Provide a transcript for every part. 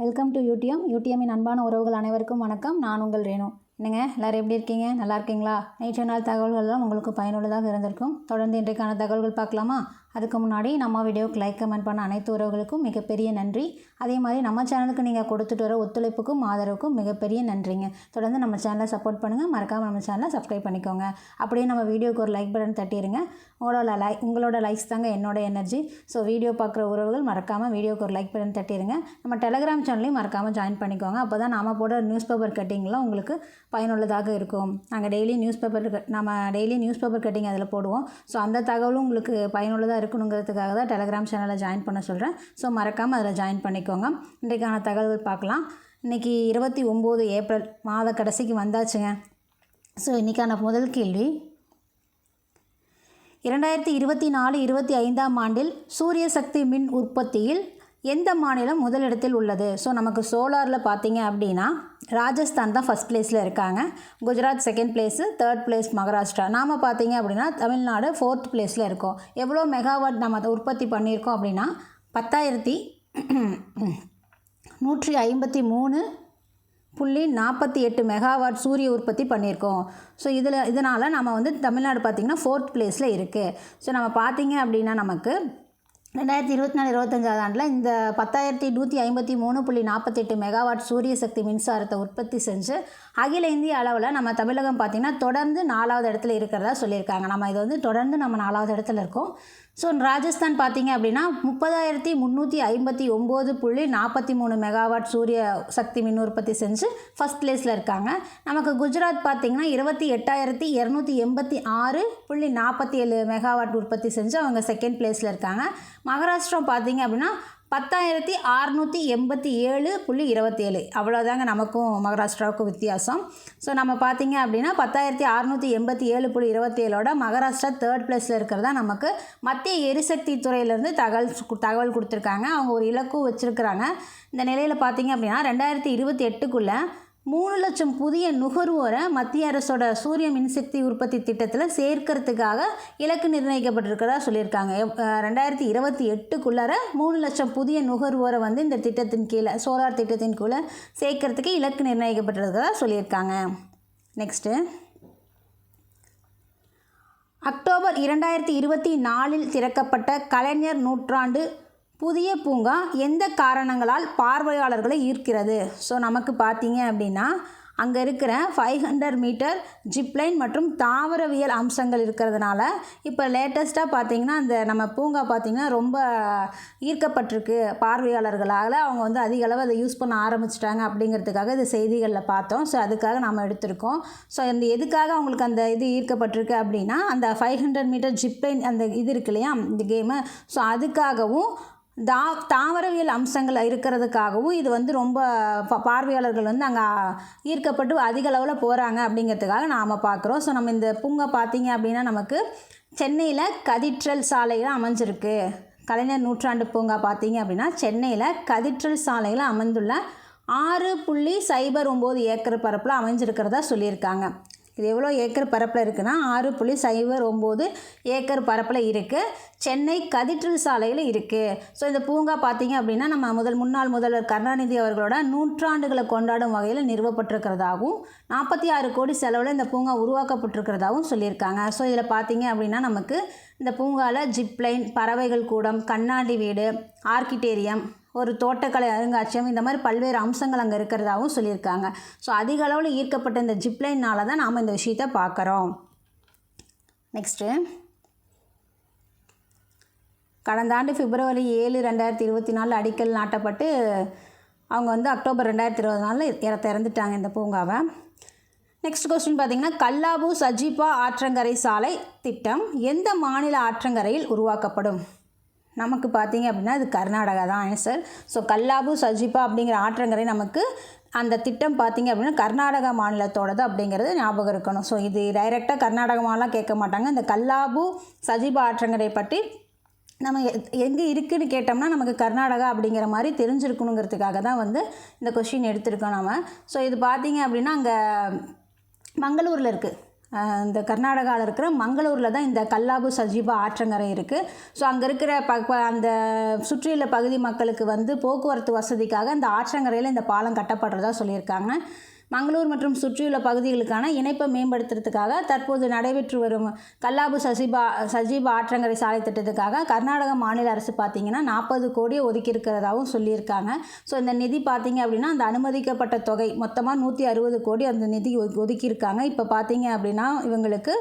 Welcome to யூடிஎம்மின் அன்பான உறவுகள் அனைவருக்கும் வணக்கம். நான் உங்கள் ரேணு. என்னங்க எல்லோரும் எப்படி இருக்கீங்க? நல்லா இருக்கீங்களா? நேற்று நாள் தகவல்கள்லாம் உங்களுக்கு பயனுள்ளதாக இருந்திருக்கும். தொடர்ந்து இன்றைக்கான தகவல்கள் பார்க்கலாமா? அதுக்கு முன்னாடி நம்ம வீடியோவுக்கு லைக் கமெண்ட் பண்ண அனைத்து உறவுகளுக்கும் மிகப்பெரிய நன்றி. அதே மாதிரி நம்ம சேனலுக்கு நீங்கள் கொடுத்துட்டு வர ஒத்துழைப்புக்கும் ஆதரவுக்கும் மிகப்பெரிய நன்றிங்க. தொடர்ந்து நம்ம சேனலை சப்போர்ட் பண்ணுங்கள். மறக்காமல் நம்ம சேனலை சப்ஸ்கிரைப் பண்ணிக்கோங்க. அப்படியே நம்ம வீடியோவுக்கு ஒரு லைக் பட்டன் தட்டிடுங்க. உங்களோட லைக்ஸ் தாங்க என்னோட எனர்ஜி. ஸோ வீடியோ பார்க்குற உறவுகள் மறக்காமல் வீடியோவுக்கு ஒரு லைக் பட்டன் தட்டிடுங்க. நம்ம டெலகிராம் சேனலையும் மறக்காமல் ஜாயின் பண்ணிக்கோங்க. அப்போ தான் நாம் போட நியூஸ் பேப்பர் கட்டிங்லாம் உங்களுக்கு பயனுள்ளதாக இருக்கும். நாங்கள் டெய்லி நியூஸ் பேப்பர் கட்டிங் அதில் போடுவோம். ஸோ அந்த தகவலும் உங்களுக்கு பயனுள்ளதாக இருக்கணுங்கிறதுக்காக தான் டெலகிராம் சேனலில் ஜாயின் பண்ண சொல்கிறேன். ஸோ மறக்காமல் அதில் ஜாயின் பண்ணிக்கோங்க. இன்றைக்கான தகவல்கள் பார்க்கலாம். இன்றைக்கி 29 ஏப்ரல் மாத கடைசிக்கு வந்தாச்சுங்க. ஸோ இன்றைக்கான முதல் கேள்வி, 2024-25 ஆண்டில் சூரிய சக்தி மின் உற்பத்தியில் எந்த மாநிலம் முதலிடத்தில் உள்ளது? ஸோ நமக்கு சோலாரில் பார்த்தீங்க அப்படின்னா ராஜஸ்தான் தான் ஃபஸ்ட் பிளேஸில் இருக்காங்க. Gujarat second place, third place Maharashtra. நாம் பார்த்தீங்க அப்படின்னா தமிழ்நாடு 4th பிளேஸில் இருக்கோம். எவ்வளோ மெகாவாட் நம்ம உற்பத்தி பண்ணியிருக்கோம் அப்படின்னா 10,153.48 மெகாவாட் சூரிய உற்பத்தி பண்ணியிருக்கோம். ஸோ இதனால் நம்ம தமிழ்நாடு பார்த்திங்கன்னா 4th பிளேஸில் இருக்குது. ஸோ நம்ம பார்த்திங்க அப்படின்னா நமக்கு 2024-25 ஆண்டில் இந்த 10,153.48 மெகாவாட் சூரிய சக்தி மின்சாரத்தை உற்பத்தி செஞ்சு அகில இந்திய அளவில் நம்ம தமிழகம் பார்த்திங்கன்னா தொடர்ந்து 4வது இடத்துல இருக்கிறதா சொல்லியிருக்காங்க. நம்ம இது தொடர்ந்து நம்ம 4வது இடத்துல இருக்கோம். ஸோ ராஜஸ்தான் பார்த்திங்க அப்படின்னா 30,359.43 மெகாவாட் சூரிய சக்தி மின் உற்பத்தி செஞ்சு ஃபஸ்ட் பிளேஸில் இருக்காங்க. நமக்கு குஜராத் பார்த்திங்கன்னா 28,286.47 மெகாவாட் உற்பத்தி செஞ்சு அவங்க செகண்ட் பிளேஸில் இருக்காங்க. மகாராஷ்டிரா பார்த்திங்க அப்படின்னா 10,687.27. அவ்வளோதாங்க நமக்கும் மகாராஷ்டிராவுக்கும் வித்தியாசம். ஸோ நம்ம பார்த்திங்க அப்படின்னா 10,687.27 மகாராஷ்டிரா தேர்ட் பிளேஸில் இருக்கிறதா நமக்கு மத்திய எரிசக்தி துறையிலேருந்து தகவல் கொடுத்துருக்காங்க. அவங்க ஒரு இலக்கும் வச்சுருக்கிறாங்க. இந்த நிலையில் பார்த்திங்க அப்படின்னா 2028க்குள்ளே 3 லட்சம் புதிய நுகர்வோரை மத்திய அரசோட சூரிய மின்சக்தி உற்பத்தி திட்டத்தில் சேர்க்கறதுக்காக இலக்கு நிர்ணயிக்கப்பட்டிருக்கிறதா சொல்லியிருக்காங்க. 2028க்குள்ளார 3 லட்சம் புதிய நுகர்வோரை இந்த திட்டத்தின் கீழே, சோலார் திட்டத்தின் கீழே சேர்க்கறதுக்கு இலக்கு நிர்ணயிக்கப்பட்டிருக்கிறதா சொல்லியிருக்காங்க. நெக்ஸ்ட்டு, அக்டோபர் 2024 திறக்கப்பட்ட கலைஞர் நூற்றாண்டு புதிய பூங்கா எந்த காரணங்களால் பார்வையாளர்களை ஈர்க்கிறது? ஸோ நமக்கு பார்த்தீங்க அப்படின்னா அங்கே இருக்கிற 500 மீட்டர் ஜிப்லைன் மற்றும் தாவரவியல் அம்சங்கள் இருக்கிறதுனால இப்போ லேட்டஸ்ட்டாக பார்த்திங்கன்னா அந்த நம்ம பூங்கா பார்த்திங்கன்னா ரொம்ப ஈர்க்கப்பட்டிருக்கு பார்வையாளர்களால். அவங்க அதிக அளவு அதை யூஸ் பண்ண ஆரம்பிச்சிட்டாங்க அப்படிங்கிறதுக்காக இது செய்திகளில் பார்த்தோம். ஸோ அதுக்காக நம்ம எடுத்திருக்கோம். ஸோ எதுக்காக அவங்களுக்கு அந்த இது ஈர்க்கப்பட்டிருக்கு அப்படின்னா அந்த 500 மீட்டர் ஜிப்லைன் அந்த இது இருக்கு இல்லையா இந்த கேமு, ஸோ அதுக்காகவும் தாவரவியல் அம்சங்கள் இருக்கிறதுக்காகவும் இது ரொம்ப பார்வையாளர்கள் அங்கே ஈர்க்கப்பட்டு அதிக அளவில் போகிறாங்க அப்படிங்கிறதுக்காக நாம் பார்க்குறோம். ஸோ நம்ம இந்த பூங்கா பார்த்திங்க அப்படின்னா நமக்கு சென்னையில் கதீட்ரல் சாலையில் அமைஞ்சிருக்கு. கலைஞர் நூற்றாண்டு பூங்கா பார்த்திங்க அப்படின்னா சென்னையில் கதீட்ரல் சாலையில் அமைந்துள்ள 6.09 ஏக்கர் பரப்பில் அமைஞ்சிருக்கிறதா சொல்லியிருக்காங்க. இது எவ்வளோ ஏக்கர் பரப்பில் இருக்குன்னா 6.09 ஏக்கர் பரப்பில் இருக்குது. சென்னை கதீட்ரல் சாலையில் இருக்குது. ஸோ இந்த பூங்கா பார்த்திங்க அப்படின்னா நம்ம முன்னாள் முதல்வர் கருணாநிதி அவர்களோட நூற்றாண்டுகளை கொண்டாடும் வகையில் நிறுவப்பட்டிருக்கிறதாகவும் 46 கோடி செலவில் இந்த பூங்கா உருவாக்கப்பட்டிருக்கிறதாகவும் சொல்லியிருக்காங்க. ஸோ இதில் பார்த்திங்க அப்படின்னா நமக்கு இந்த பூங்காவில் ஜிப்லைன், பறவைகள் கூடம், கண்ணாடி வீடு, ஆர்கிடேரியம், ஒரு தோட்டக்கலை அருங்காட்சியகம், இந்த மாதிரி பல்வேறு அம்சங்கள் அங்கே இருக்கிறதாகவும் சொல்லியிருக்காங்க. ஸோ அதிக அளவில் ஈர்க்கப்பட்ட இந்த ஜிப்லைனால் தான் நாம் இந்த விஷயத்தை பார்க்குறோம். நெக்ஸ்ட்டு, கடந்த ஆண்டு பிப்ரவரி 7, 2024 அடிக்கல் நாட்டப்பட்டு அவங்க அக்டோபர் 2024 திறந்துட்டாங்க இந்த பூங்காவை. நெக்ஸ்ட் கொஸ்டின் பார்த்திங்கன்னா, கல்லாபு சஜிபா ஆற்றங்கரை சாலை திட்டம் எந்த மாநில ஆற்றங்கரையில் உருவாக்கப்படும்? நமக்கு பார்த்திங்க அப்படின்னா இது கர்நாடகா தான் ஆன்சர். ஸோ கல்லாபு சஜிபா அப்படிங்கிற ஆற்றங்கரை நமக்கு அந்த திட்டம் பார்த்திங்க அப்படின்னா கர்நாடகா மாநிலத்தோடது அப்படிங்கிறது ஞாபகம் இருக்கணும். ஸோ இது டைரெக்டாக கர்நாடகமாலாம் கேட்க மாட்டாங்க. இந்த கல்லாபு சஜிபா ஆற்றங்கரை பற்றி நம்ம எங்கே இருக்குதுன்னு கேட்டோம்னா நமக்கு கர்நாடகா அப்படிங்கிற மாதிரி தெரிஞ்சிருக்கணுங்கிறதுக்காக தான் இந்த கொஷின் எடுத்திருக்கோம் நம்ம. ஸோ இது பார்த்திங்க அப்படின்னா அங்கே மங்களூரில் இருக்குது. இந்த கர்நாடகாவில் இருக்கிற மங்களூரில் தான் இந்த கல்லாபு சஜீபா ஆற்றங்கரை இருக்குது. ஸோ அங்கே இருக்கிற அந்த சுற்றியுள்ள பகுதி மக்களுக்கு வந்து போக்குவரத்து வசதிக்காக இந்த ஆற்றங்கரையில் இந்த பாலம் கட்டப்படுறதா சொல்லியிருக்காங்க. மங்களூர் மற்றும் சுற்றியுள்ள பகுதிகளுக்கான இணைப்பை மேம்படுத்துறதுக்காக தற்போது நடைபெற்று வரும் கல்லாபு சஜீபா ஆற்றங்கரை சாலை திட்டத்துக்காக கர்நாடக மாநில அரசு பார்த்திங்கன்னா 40 கோடியை ஒதுக்கியிருக்கிறதாகவும் சொல்லியிருக்காங்க. ஸோ இந்த நிதி பார்த்திங்க அப்படின்னா அந்த அனுமதிக்கப்பட்ட தொகை மொத்தமாக 160 கோடி அந்த நிதி ஒதுக்கியிருக்காங்க. இப்போ பார்த்திங்க அப்படின்னா இவங்களுக்கு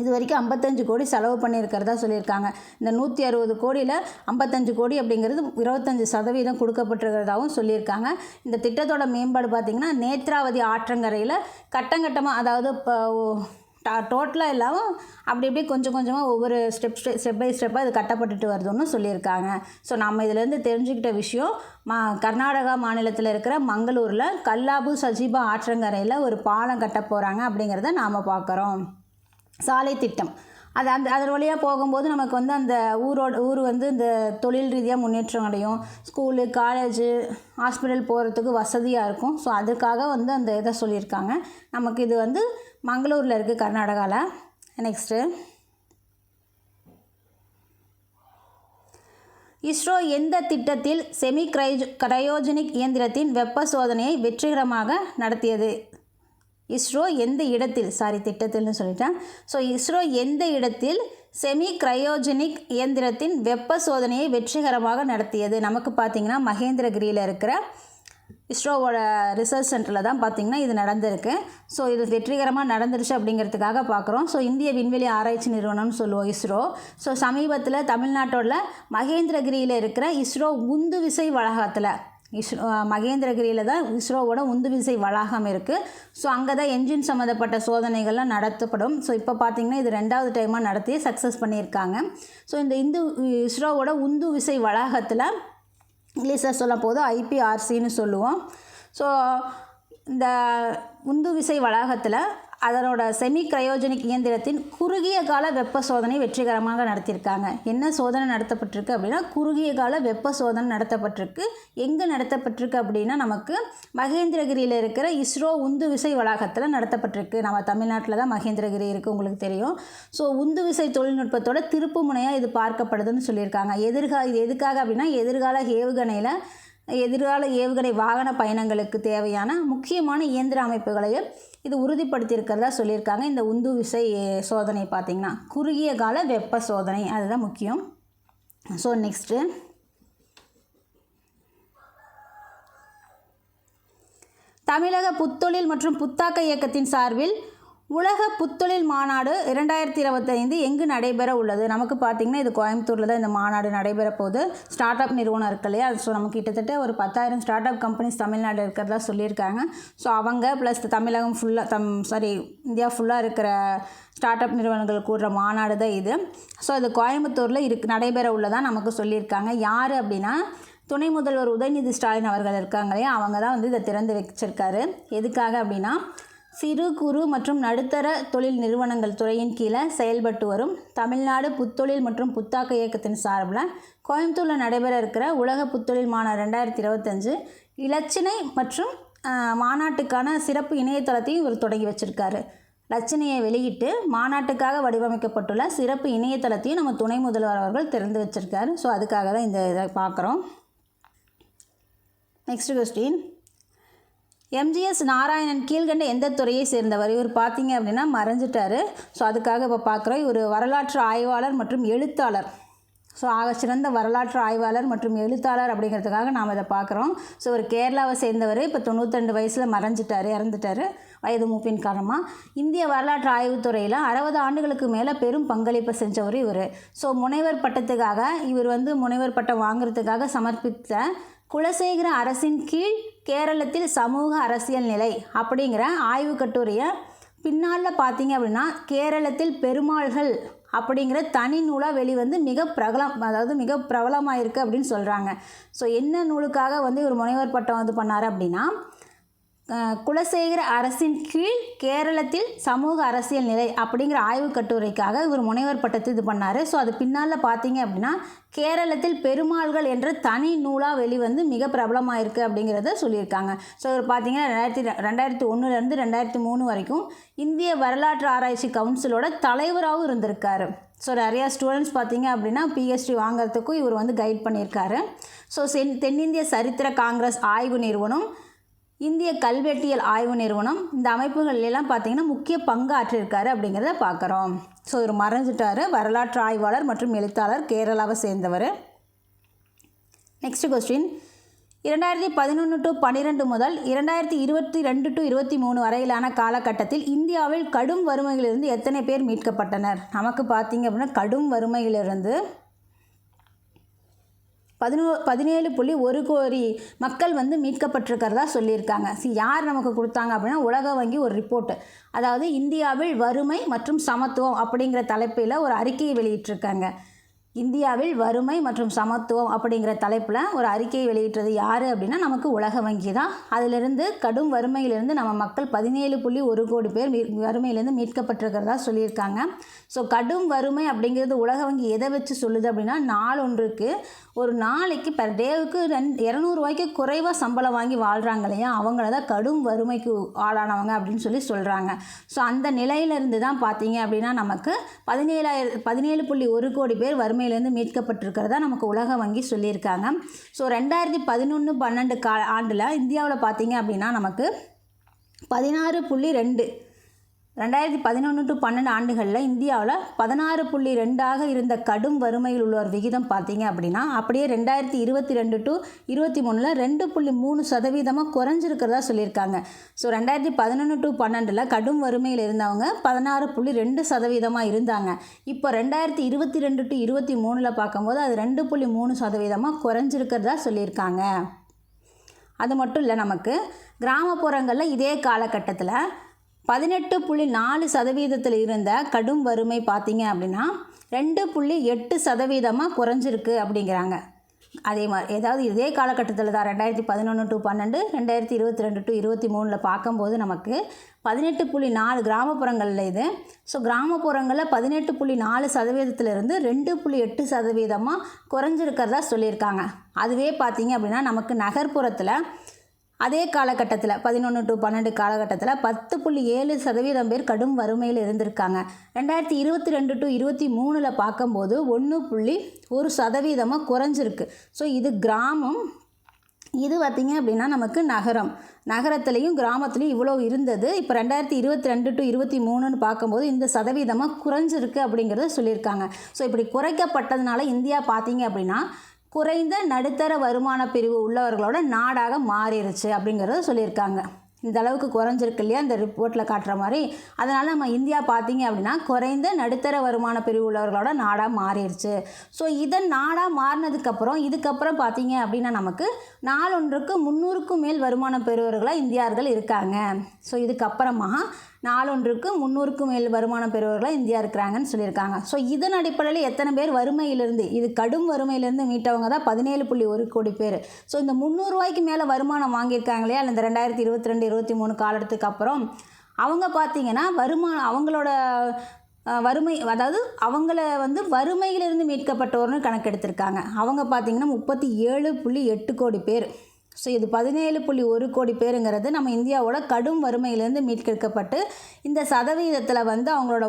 இது வரைக்கும் 55 கோடி செலவு பண்ணியிருக்கிறதா சொல்லியிருக்காங்க. இந்த 160 கோடியில் 55 கோடி அப்படிங்கிறது 25% கொடுக்கப்பட்டிருக்கிறதாகவும் சொல்லியிருக்காங்க. இந்த திட்டத்தோட மேம்பாடு பார்த்திங்கன்னா நேத்ராவதி ஆற்றங்கரையில் கட்டங்கட்டமாக, அதாவது இப்போ டோட்டலாக இல்லாமல் அப்படி கொஞ்சம் கொஞ்சமாக ஒவ்வொரு ஸ்டெப் பை ஸ்டெப்பாக இது கட்டப்பட்டுட்டு வருதுன்னு சொல்லியிருக்காங்க. ஸோ நம்ம இதிலேருந்து தெரிஞ்சுக்கிட்ட விஷயம், கர்நாடகா மாநிலத்தில் இருக்கிற மங்களூரில் கல்லாபு சஜீபா ஆற்றங்கரையில் ஒரு பாலம் கட்ட போகிறாங்க அப்படிங்கிறத நாம் பார்க்குறோம். சாலை திட்டம் அதன் வழியாக போகும்போது நமக்கு வந்து அந்த ஊர் வந்து இந்த தொழில் ரீதியாக முன்னேற்றம் அடையும். ஸ்கூலு, காலேஜு, ஹாஸ்பிட்டல் போகிறதுக்கு வசதியாக இருக்கும். ஸோ அதுக்காக வந்து அந்த இதை சொல்லியிருக்காங்க. நமக்கு இது வந்து மங்களூரில் இருக்குது, கர்நாடகாவில். நெக்ஸ்ட்டு, இஸ்ரோ எந்த திட்டத்தில் செமி கிரையோஜெனிக் இயந்திரத்தின் வெப்ப சோதனையை வெற்றிகரமாக நடத்தியது? இஸ்ரோ எந்த இடத்தில் திட்டத்தில்னு சொல்லிட்டேன். ஸோ இஸ்ரோ எந்த இடத்தில் செமி கிரையோஜெனிக் இயந்திரத்தின் வெப்ப சோதனையை வெற்றிகரமாக நடத்தியது? நமக்கு பார்த்திங்கன்னா மகேந்திரகிரியில் இருக்கிற இஸ்ரோவோட ரிசர்ச் சென்டரில் தான் பார்த்திங்கன்னா இது நடந்திருக்கு. ஸோ இது வெற்றிகரமாக நடந்துருச்சு அப்படிங்கிறதுக்காக பார்க்குறோம். ஸோ இந்திய விண்வெளி ஆராய்ச்சி நிறுவனம்னு சொல்லுவோம் இஸ்ரோ. ஸோ சமீபத்தில் தமிழ்நாட்டோட மகேந்திரகிரியில் இருக்கிற இஸ்ரோ உந்து விசை வளாகத்தில் மகேந்திரகிரியில் தான் இஸ்ரோவோட உந்துவிசை வளாகம் இருக்குது. ஸோ அங்கே தான் என்ஜின் சம்மந்தப்பட்ட சோதனைகள்லாம் நடத்தப்படும். ஸோ இப்போ பார்த்திங்கன்னா இது 2வது டைமாக நடத்தி சக்ஸஸ் பண்ணியிருக்காங்க. ஸோ இந்த இஸ்ரோவோட உந்து விசை வளாகத்தில் இங்கிலீஷில் சொல்ல போது IPRCன்னு சொல்லுவோம். ஸோ இந்த உந்து விசை வளாகத்தில் அதனோட செமி கிரையோஜெனிக் இயந்திரத்தின் குறுகிய கால வெப்ப சோதனை வெற்றிகரமாக நடத்தியிருக்காங்க. என்ன சோதனை நடத்தப்பட்டிருக்கு அப்படின்னா குறுகிய கால வெப்ப சோதனை நடத்தப்பட்டிருக்கு. எங்கே நடத்தப்பட்டிருக்கு அப்படின்னா நமக்கு மகேந்திரகிரியில் இருக்கிற இஸ்ரோ உந்து விசை வளாகத்தில் நடத்தப்பட்டிருக்கு. நம்ம தமிழ்நாட்டில் தான் மகேந்திரகிரி இருக்குது, உங்களுக்கு தெரியும். ஸோ உந்து விசை தொழில்நுட்பத்தோட திருப்பு முனையாக இது பார்க்கப்படுதுன்னு சொல்லியிருக்காங்க. இது எதுக்காக அப்படின்னா எதிர்கால ஏவுகணை வாகன பயணங்களுக்கு தேவையான முக்கியமான இயந்திர அமைப்புகளையும் இது உறுதிப்படுத்தியிருக்கிறதா சொல்லியிருக்காங்க. இந்த உந்து விசை சோதனை பார்த்திங்கன்னா குறுகிய கால வெப்ப சோதனை, அதுதான் முக்கியம். ஸோ நெக்ஸ்ட்டு, தமிழக புத்தொழில் மற்றும் புத்தாக்க இயக்கத்தின் சார்பில் உலக புத்தொழில் மாநாடு 2025 எங்கு நடைபெற உள்ளது? நமக்கு பார்த்திங்கன்னா இது கோயம்புத்தூரில் தான் இந்த மாநாடு நடைபெற போகுது. ஸ்டார்ட் அப் நிறுவனம் இருக்கு இல்லையா? ஸோ நமக்கு கிட்டத்தட்ட ஒரு 10,000 ஸ்டார்ட் அப் கம்பெனிஸ் தமிழ்நாடு இருக்கிறதா சொல்லியிருக்காங்க. ஸோ அவங்க ப்ளஸ் தமிழகம் ஃபுல்லாக இந்தியா ஃபுல்லாக இருக்கிற ஸ்டார்ட் அப் நிறுவனங்கள் கூடுற மாநாடு தான் இது. ஸோ இது கோயம்புத்தூரில் நடைபெற உள்ளதாக நமக்கு சொல்லியிருக்காங்க. யார் அப்படின்னா துணை முதல்வர் உதயநிதி ஸ்டாலின் அவர்கள் இருக்காங்க இல்லையா? அவங்க தான் வந்து இதை திறந்து வச்சிருக்காரு. எதுக்காக அப்படின்னா சிறு குறு மற்றும் நடுத்தர தொழில் நிறுவனங்கள் துறையின் கீழே செயல்பட்டு வரும் தமிழ்நாடு புத்தொழில் மற்றும் புத்தாக்க இயக்கத்தின் சார்பில் கோயம்புத்தூரில் நடைபெற இருக்கிற உலக புத்தொழில் மாநாடு 2025 இலச்சினை மற்றும் மாநாட்டுக்கான சிறப்பு இணையதளத்தையும் இவர் தொடங்கி வச்சுருக்காரு. லட்சணையை வெளியிட்டு மாநாட்டுக்காக வடிவமைக்கப்பட்டுள்ள சிறப்பு இணையதளத்தையும் நம்ம துணை முதல்வர் அவர்கள் திறந்து வச்சுருக்காரு. ஸோ அதுக்காக தான் இந்த இதை பார்க்குறோம். நெக்ஸ்ட் கொஸ்டின், எம்ஜிஎஸ் நாராயணன் கீழ்கண்ட எந்த துறையை சேர்ந்தவர்? இவர் பார்த்தீங்க அப்படின்னா மறைஞ்சிட்டார். ஸோ அதுக்காக இப்போ பார்க்குறோம். இவர் வரலாற்று ஆய்வாளர் மற்றும் எழுத்தாளர். ஸோ சிறந்த வரலாற்று ஆய்வாளர் மற்றும் எழுத்தாளர் அப்படிங்கிறதுக்காக நாம் இதை பார்க்குறோம். ஸோ இவர் கேரளாவை சேர்ந்தவர். இப்போ 92 வயசில் இறந்துட்டார் வயது மூப்பின் காரணமாக. இந்திய வரலாற்று ஆய்வுத்துறையில் 60 ஆண்டுகளுக்கு மேலே பெரும் பங்களிப்பு செஞ்சவர் இவர். ஸோ முனைவர் பட்டத்துக்காக இவர் வந்து முனைவர் பட்டம் வாங்குறதுக்காக சமர்ப்பித்த குலசேகர அரசின் கீழ் கேரளத்தில் சமூக அரசியல் நிலை அப்படிங்கிற ஆய்வு கட்டுரையை பின்னால் பார்த்தீங்க அப்படின்னா கேரளத்தில் பெருமாள்கள் அப்படிங்கிற தனி நூலாக வெளிவந்து மிக பிரபலமாக இருக்குது அப்படின்னு சொல்கிறாங்க. ஸோ என்ன நூலுக்காக வந்து இவர் முனைவர் பட்டம் பண்ணார் அப்படின்னா குலசேகர அரசின் கீழ் கேரளத்தில் சமூக அரசியல் நிலை அப்படிங்கிற ஆய்வு கட்டுரைக்காக இவர் முனைவர் பட்டத்தை இது பண்ணார். ஸோ அது பின்னால் பார்த்தீங்க அப்படின்னா கேரளத்தில் பெருமாள்கள் என்ற தனி நூலாக வெளிவந்து மிக பிரபலமாக இருக்குது அப்படிங்கிறத சொல்லியிருக்காங்க. ஸோ இவர் பார்த்தீங்கன்னா 2001 2003 வரைக்கும் இந்திய வரலாற்று ஆராய்ச்சி கவுன்சிலோட தலைவராகவும் இருந்திருக்காரு. ஸோ நிறையா ஸ்டூடெண்ட்ஸ் பார்த்தீங்க அப்படின்னா PhD வாங்கிறதுக்கும் இவர் வந்து கைட் பண்ணியிருக்காரு. ஸோ தென்னிந்திய சரித்திர காங்கிரஸ் ஆய்வு நிறுவனம், இந்திய கல்வெட்டியல் ஆய்வு நிறுவனம், இந்த அமைப்புகள்லாம் பார்த்திங்கன்னா முக்கிய பங்கு ஆற்றியிருக்காரு அப்படிங்கிறத பார்க்குறோம். ஸோ இவர் மறைஞ்சிட்டார். வரலாற்று ஆய்வாளர் மற்றும் எழுத்தாளர், கேரளாவை சேர்ந்தவர். நெக்ஸ்ட் கொஸ்டின், 2011 to 12 முதல் 2022 to 23 வரையிலான காலகட்டத்தில் இந்தியாவில் கடும் வறுமையிலிருந்து எத்தனை பேர் மீட்கப்பட்டனர்? நமக்கு பார்த்திங்க அப்படின்னா கடும் வறுமையிலிருந்து 17.1 கோடி மக்கள் வந்து மீட்கப்பட்டிருக்கிறதா சொல்லியிருக்காங்க. யார் நமக்கு கொடுத்தாங்க அப்படின்னா உலக வங்கி ஒரு ரிப்போர்ட்டு, அதாவது இந்தியாவில் வறுமை மற்றும் சமத்துவம் அப்படிங்கிற தலைப்பில் ஒரு அறிக்கையை வெளியிட்டிருக்காங்க. இந்தியாவில் வறுமை மற்றும் சமத்துவம் அப்படிங்கிற தலைப்பில் ஒரு அறிக்கையை வெளியிட்டது யார் அப்படின்னா நமக்கு உலக வங்கி தான். அதிலிருந்து கடும் வறுமையிலிருந்து நம்ம மக்கள் 17.1 கோடி பேர் வறுமையிலேருந்து மீட்கப்பட்டிருக்கிறதா சொல்லியிருக்காங்க. ஸோ கடும் வறுமை அப்படிங்கிறது உலக வங்கி எதை வச்சு சொல்லுது அப்படின்னா, நாளொன்றுக்கு ஒரு நாளைக்கு பெர் டேவுக்கு 200 ரூபாய்க்கு குறைவாக சம்பளம் வாங்கி வாழ்கிறாங்க இல்லையா, அவங்கள தான் கடும் வறுமைக்கு ஆளானவங்க அப்படின்னு சொல்கிறாங்க. ஸோ அந்த நிலையிலிருந்து தான் பார்த்தீங்க அப்படின்னா நமக்கு 17.1 கோடி பேர் வறுமையிலேருந்து மீட்கப்பட்டிருக்கிறதா நமக்கு உலக வங்கி சொல்லியிருக்காங்க. ஸோ 2011-12 ஆண்டில் இந்தியாவில் பார்த்தீங்க அப்படின்னா நமக்கு 16.2 2011 to 12 ஆண்டுகளில் இந்தியாவில் 16.2 இருந்த கடும் வறுமையில் உள்ளவர் விகிதம் பார்த்தீங்க அப்படின்னா அப்படியே 2022 to 23 2.3% குறைஞ்சிருக்கிறதா சொல்லியிருக்காங்க. ஸோ 2011 to 12 கடும் வறுமையில் இருந்தவங்க 16.2% இருந்தாங்க. இப்போ 2022 to 23 பார்க்கும்போது அது 2.3% குறைஞ்சிருக்கிறதா சொல்லியிருக்காங்க. அது மட்டும் இல்லை, நமக்கு கிராமப்புறங்களில் இதே காலகட்டத்தில் 18.4% இருந்த கடும் வறுமை பார்த்தீங்க அப்படின்னா 2.8% குறைஞ்சிருக்கு அப்படிங்கிறாங்க. அதே மாதிரி ஏதாவது இதே காலகட்டத்தில் தான் 2011 to 12 2022 to 23 பார்க்கும்போது நமக்கு 18.4 கிராமப்புறங்களில் இது. ஸோ கிராமப்புறங்களில் 18.4%இருந்து 2.8% குறைஞ்சிருக்கிறதா சொல்லியிருக்காங்க. அதுவே பார்த்தீங்க அப்படின்னா நமக்கு நகர்ப்புறத்தில் அதே காலகட்டத்தில் 11 to 12 காலகட்டத்தில் 10.7% பேர் கடும் வறுமையில் இருந்திருக்காங்க. 2022 to 23 பார்க்கும்போது 1.1% குறைஞ்சிருக்கு. ஸோ இது கிராமம், இது பார்த்திங்க அப்படின்னா நமக்கு நகரத்துலேயும் கிராமத்துலேயும் இவ்வளோ இருந்தது. இப்போ 2022 to 23 பார்க்கும்போது இந்த சதவீதமாக குறைஞ்சிருக்கு அப்படிங்கிறத சொல்லியிருக்காங்க. ஸோ இப்படி குறைக்கப்பட்டதுனால இந்தியா பார்த்திங்க அப்படின்னா குறைந்த நடுத்தர வருமான பிரிவு உள்ளவர்களோட நாடாக மாறிடுச்சு அப்படிங்கிறத சொல்லியிருக்காங்க. இந்த அளவுக்கு குறைஞ்சிருக்கு இல்லையா இந்த ரிப்போர்ட்டில் காட்டுற மாதிரி. அதனால் நம்ம இந்தியா பார்த்திங்க அப்படின்னா குறைந்த நடுத்தர வருமான பிரிவு உள்ளவர்களோட நாடாக மாறிடுச்சு. ஸோ இதன் நாடாக மாறினதுக்கப்புறம் இதுக்கப்புறம் பார்த்திங்க அப்படின்னா நமக்கு நாளொன்றுக்கு 300க்கும் மேல் வருமானம் பெறுவர்களாக இந்தியர்கள் இருக்காங்க. ஸோ இதுக்கப்புறமா நாளொன்றுக்கு 300க்கும் மேல் வருமானம் பெறுவர்களாக இந்தியா இருக்கிறாங்கன்னு சொல்லியிருக்காங்க. ஸோ இதன் அடிப்படையில் எத்தனை பேர் வறுமையிலிருந்து, இது கடும் வறுமையிலேருந்து மீட்டவங்க தான் 17.1 கோடி பேர். ஸோ இந்த 300 ரூபாய்க்கு மேலே வருமானம் வாங்கியிருக்காங்க இல்லையா இந்த 2022-23 காலத்துக்கு அப்புறம் அவங்க பார்த்திங்கன்னா அவங்களோட வறுமை, அதாவது அவங்கள வந்து வறுமையிலிருந்து மீட்கப்பட்டோர்னு கணக்கெடுத்திருக்காங்க. அவங்க பார்த்திங்கன்னா 37.8 கோடி பேர். ஸோ இது 17.1 கோடி பேருங்கிறது நம்ம இந்தியாவோட கடும் வறுமையிலேருந்து மீட்கெடுக்கப்பட்டு இந்த சதவீதத்தில் வந்து அவங்களோட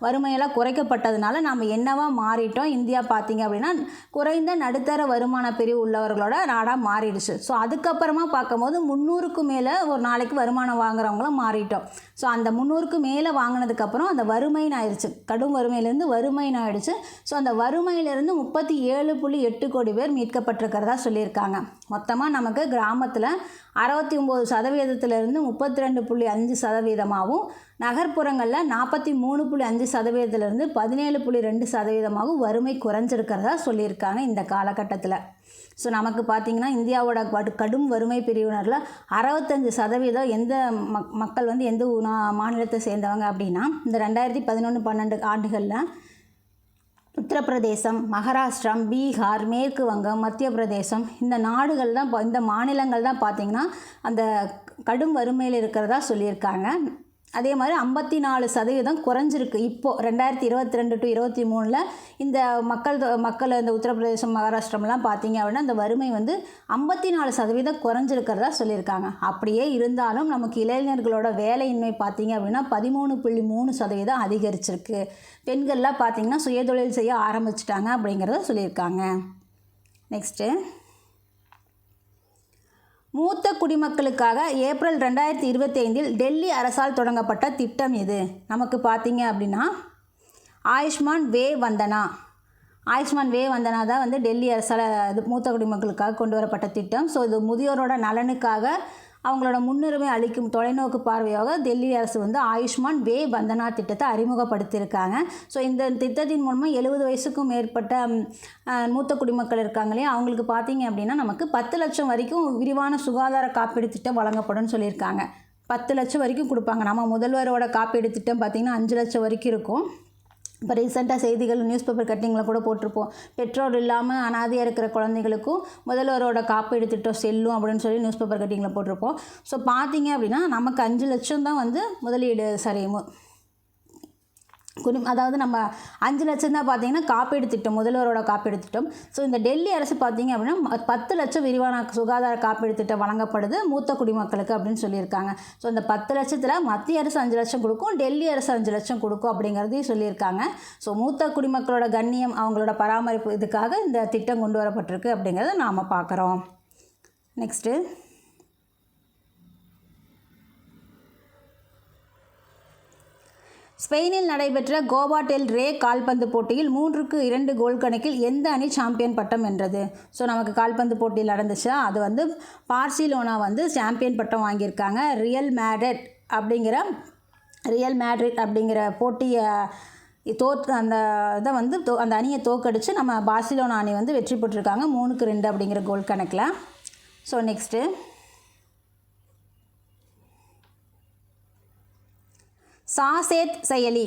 வறுமையெல்லாம் குறைக்கப்பட்டதுனால நாம் என்னவாக மாறிட்டோம் இந்தியா பார்த்திங்க அப்படின்னா குறைந்த நடுத்தர வருமான பிரிவு உள்ளவர்களோட நாடாக மாறிடுச்சு. ஸோ அதுக்கப்புறமா பார்க்கும்போது 300க்கும் மேலே ஒரு நாளைக்கு வருமானம் வாங்குறவங்களும் மாறிட்டோம். ஸோ அந்த 300க்கு மேலே வாங்கினதுக்கப்புறம் அந்த வறுமைன்னு ஆயிடுச்சு, கடும் வறுமையிலேருந்து வறுமைன்னு ஆயிடுச்சு. ஸோ அந்த வறுமையிலேருந்து 37.8 கோடி பேர் மீட்கப்பட்டிருக்கிறதா சொல்லியிருக்காங்க. மொத்தமாக நமக்கு கிராமத்தில் 69%இருந்து 32.5%, நகர்ப்புறங்களில் 43.5%இருந்து 17.2% வறுமை குறைஞ்சிருக்கிறதா சொல்லியிருக்காங்க இந்த காலகட்டத்தில். ஸோ நமக்கு பார்த்திங்கன்னா இந்தியாவோட கடும் வறுமை பிரிவினரில் 65% எந்த மக்கள் வந்து எந்த மாநிலத்தை சேர்ந்தவங்க அப்படின்னா இந்த 2011-12 ஆண்டுகளில் உத்தரப்பிரதேசம், மகாராஷ்டிரம், பீகார், மேற்கு வங்கம், மத்திய பிரதேசம் இந்த நாடுகள் தான் இந்த மாநிலங்கள் தான் பார்த்திங்கன்னா அந்த கடும் வறுமையில் இருக்கிறதா சொல்லியிருக்காங்க. அதே மாதிரி 54% குறைஞ்சிருக்கு. இப்போது 2022 to 23 இந்த மக்கள் இந்த உத்தரப்பிரதேசம், மகாராஷ்டிரம்லாம் பார்த்திங்க அப்படின்னா அந்த வறுமை வந்து 54% குறைஞ்சிருக்கிறதா சொல்லியிருக்காங்க. அப்படியே இருந்தாலும் நமக்கு இளைஞர்களோட வேலையின்மை பார்த்திங்க அப்படின்னா 13.3% அதிகரிச்சிருக்கு. பெண்கள்லாம் பார்த்திங்கன்னா சுயதொழில் செய்ய ஆரம்பிச்சிட்டாங்க அப்படிங்கிறத சொல்லியிருக்காங்க. நெக்ஸ்ட்டு, மூத்த குடிமக்களுக்காக ஏப்ரல் 2025 டெல்லி அரசால் தொடங்கப்பட்ட திட்டம் இது. நமக்கு பார்த்திங்க அப்படின்னா ஆயுஷ்மான் வே வந்தனா. ஆயுஷ்மான் வே வந்தனா தான் வந்து டெல்லி அரசால் மூத்த குடிமக்களுக்காக கொண்டு வரப்பட்ட திட்டம். ஸோ இது முதியோரோட நலனுக்காக அவங்களோட முன்னுரிமை அளிக்கும் தொலைநோக்கு பார்வையாக டெல்லி அரசு வந்து ஆயுஷ்மான் வே வந்தனா திட்டத்தை அறிமுகப்படுத்தியிருக்காங்க. ஸோ இந்த திட்டத்தின் மூலமாக 70 வயசுக்கும் மேற்பட்ட மூத்த குடிமக்கள் இருக்காங்களே அவங்களுக்கு பார்த்திங்க அப்படின்னா நமக்கு 10 லட்சம் வரைக்கும் விரிவான சுகாதார காப்பீடு திட்டம் வழங்கப்படும்னு சொல்லியிருக்காங்க. 10 லட்சம் வரைக்கும் கொடுப்பாங்க. நம்ம முதல்வரோட காப்பீடு திட்டம் பார்த்திங்கன்னா 5 லட்சம் வரைக்கும் இருக்கும். இப்போ ரீசெண்டாக செய்திகள் நியூஸ் பேப்பர் கட்டிங்கில் கூட போட்டிருப்போம். பெற்றோர் இல்லாமல் அனாதையாக இருக்கிற குழந்தைகளுக்கும் முதல்வரோட காப்பீடு திட்டம் செல்லும் அப்படின்னு சொல்லி நியூஸ் பேப்பர் கட்டிங்கில் போட்டிருப்போம். ஸோ பார்த்திங்க அப்படின்னா நமக்கு 5 லட்சம் தான் வந்து முதலீடு அதாவது நம்ம 5 லட்சம் தான் பார்த்திங்கன்னா காப்பீடு திட்டம், முதல்வரோட காப்பீடு திட்டம். ஸோ இந்த டெல்லி அரசு பார்த்திங்க அப்படின்னா 10 லட்சம் விரிவான சுகாதார காப்பீடு திட்டம் வழங்கப்படுது மூத்த குடிமக்களுக்கு அப்படின்னு சொல்லியிருக்காங்க. ஸோ இந்த 10 லட்சத்தில் மத்திய அரசு 5 லட்சம் கொடுக்கும், டெல்லி அரசு 5 லட்சம் கொடுக்கும் அப்படிங்கிறதையும் சொல்லியிருக்காங்க. ஸோ மூத்த குடிமக்களோட கண்ணியம், அவங்களோட பராமரிப்பு இதுக்காக இந்த திட்டம் கொண்டு வரப்பட்டிருக்கு அப்படிங்கிறத நாம் பார்க்குறோம். நெக்ஸ்ட்டு, ஸ்பெயினில் நடைபெற்ற கோபா டெல் ரே கால்பந்து போட்டியில் 3-2 கோல் கணக்கில் எந்த அணி சாம்பியன் பட்டம் வென்றது? ஸோ நமக்கு கால்பந்து போட்டியில் நடந்துச்சா, அது வந்து பார்சிலோனா வந்து சாம்பியன் பட்டம் வாங்கியிருக்காங்க. ரியல் மேட்ரிட் அப்படிங்கிற போட்டியை அந்த அணியை தோற்கடிச்சு நம்ம பார்சிலோனா அணி வந்து வெற்றி பெற்றிருக்காங்க 3-2 அப்படிங்கிற கோல் கணக்கில். ஸோ நெக்ஸ்ட்டு, சாசேத் செயலி.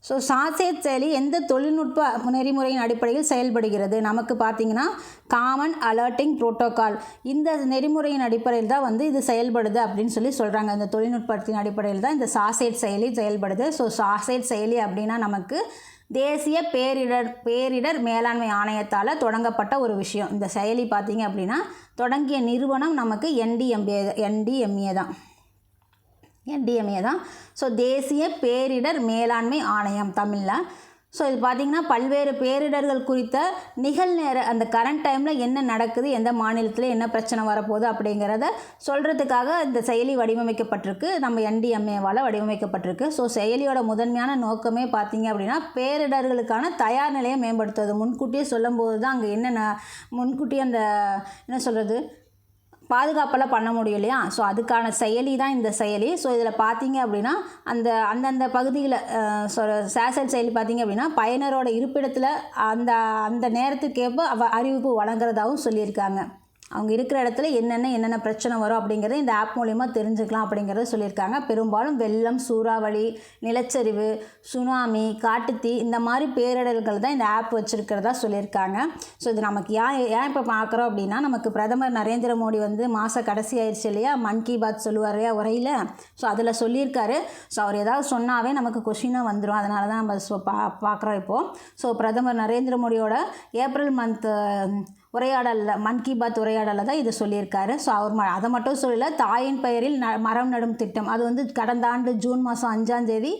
ஸோ சாசேத் செயலி எந்த தொழில்நுட்ப நெறிமுறையின் அடிப்படையில் செயல்படுகிறது? நமக்கு பார்த்திங்கன்னா காமன் அலர்ட்டிங் புரோட்டோகால் இந்த நெறிமுறையின் அடிப்படையில் தான் வந்து இது செயல்படுது அப்படின்னு சொல்கிறாங்க. இந்த தொழில்நுட்பத்தின் அடிப்படையில் தான் இந்த சாசேத் செயலி செயல்படுது. ஸோ சாசேத் செயலி அப்படின்னா நமக்கு தேசிய பேரிடர் மேலாண்மை ஆணையத்தால் தொடங்கப்பட்ட ஒரு விஷயம். இந்த செயலி பார்த்திங்க அப்படின்னா தொடங்கிய நிறுவனம் நமக்கு NDMA தான். ஸோ தேசிய பேரிடர் மேலாண்மை ஆணையம் தமிழில். ஸோ இது பார்த்திங்கன்னா பல்வேறு பேரிடர்கள் குறித்த நிகழ்நேர அந்த கரண்ட் டைமில் என்ன நடக்குது, எந்த மாநிலத்தில் என்ன பிரச்சனை வரப்போகுது அப்படிங்கிறத சொல்கிறதுக்காக இந்த செயலி வடிவமைக்கப்பட்டிருக்கு. நம்ம NDMAவால் வடிவமைக்கப்பட்டிருக்கு. ஸோ செயலியோட முதன்மையான நோக்கமே பார்த்திங்க அப்படின்னா பேரிடர்களுக்கான தயார் நிலையை மேம்படுத்துவது. முன்கூட்டியே சொல்லும்போது தான் அங்கே முன்கூட்டியே அந்த பாதுகாப்பெல்லாம் பண்ண முடியும் இல்லையா? ஸோ அதுக்கான செயலி தான் இந்த செயலி. ஸோ இதில் பார்த்தீங்க அப்படின்னா அந்தந்த பகுதியில் சாசேட் செயலி பார்த்தீங்க அப்படின்னா பயனரோட இருப்பிடத்தில் அந்த நேரத்துக்கேற்ப அறிவிப்பு வழங்குறதாகவும் சொல்லியிருக்காங்க. அவங்க இருக்கிற இடத்துல என்னென்ன பிரச்சனை வரும் அப்படிங்கிறத இந்த ஆப் மூலிமா தெரிஞ்சுக்கலாம் அப்படிங்கிறத சொல்லியிருக்காங்க. பெரும்பாலும் வெள்ளம், சூறாவளி, நிலச்சரிவு, சுனாமி, காட்டுத்தீ இந்த மாதிரி பேரிடர்கள் தான் இந்த ஆப் வச்சுருக்கிறதா சொல்லியிருக்காங்க. ஸோ இது நமக்கு ஏன் இப்போ பார்க்குறோம் அப்படின்னா நமக்கு பிரதமர் நரேந்திர மோடி வந்து மாத கடைசி ஆயிடுச்சு இல்லையா, மன் கி பாத் சொல்லுவார் இல்லையா உரையில். ஸோ அதில் சொல்லியிருக்காரு. ஸோ அவர் ஏதாவது சொன்னாவே நமக்கு கொஷினாக வந்துடும். அதனால தான் நம்ம பார்க்குறோம் இப்போது. ஸோ பிரதமர் நரேந்திர மோடியோட ஏப்ரல் மந்த் உரையாடலில், மன் கி பாத் உரையாடலில் தான் இது சொல்லியிருக்காரு. ஸோ அவர் அதை மட்டும் சொல்லலை, தாயின் பெயரில் மரம் நடும் திட்டம் அது வந்து கடந்த ஆண்டு ஜூன் மாதம் 5ஆம் தேதி